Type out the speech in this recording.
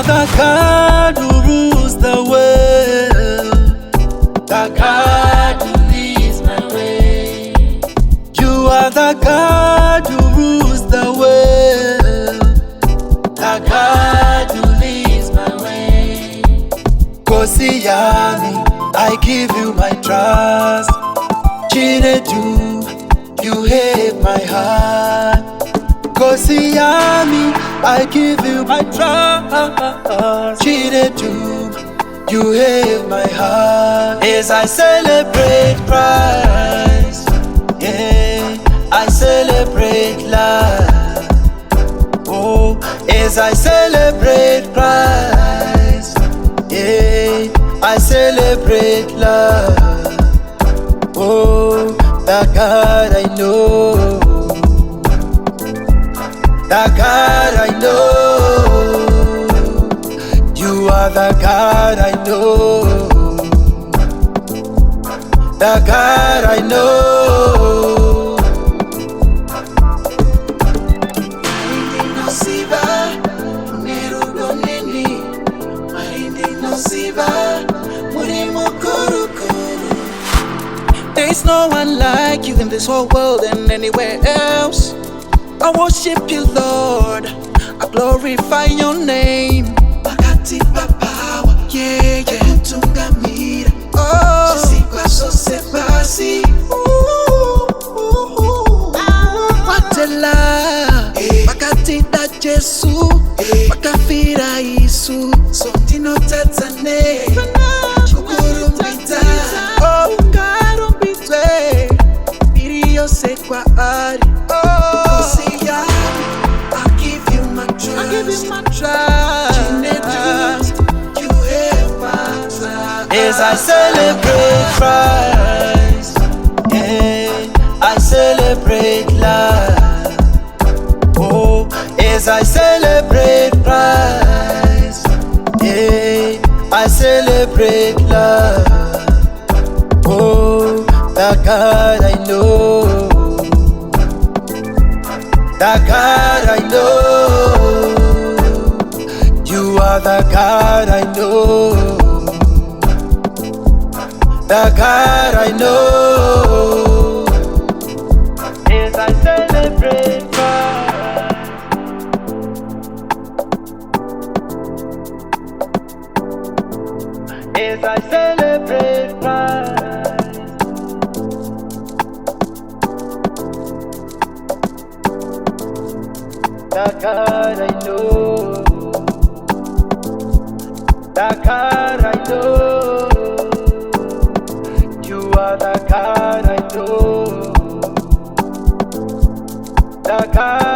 are the God who rules the world, the God who leads my way. You are the God who rules the world, the God who leads my way. Kosiyami, I give you my trust. Chinedu, you have my heart. Kosiyami, I give you my trust. Chinedu, you have my heart. As I celebrate Christ, yeah, I celebrate life. Oh, as I celebrate Christ, yeah, I celebrate love. Oh, the God I know, the God I know, you are the God I know, the God I know. There's no one like you in this whole world and anywhere else. I worship you, Lord. I glorify your name. Wakati papawa, yeah, yeah. Kutungamira, oh, sisikwa so sepasi. Watela, wakati da Jesu, wakafira Isu, so tino tatsane. As I celebrate Christ, yeah, I celebrate life. Oh, as I celebrate Christ, yeah, I celebrate love. Oh, the God I know, the God I know, you are the God I know, the God I know. As I celebrate Christ, as I celebrate Christ, the God I know, the God I know, you are the God I know, the God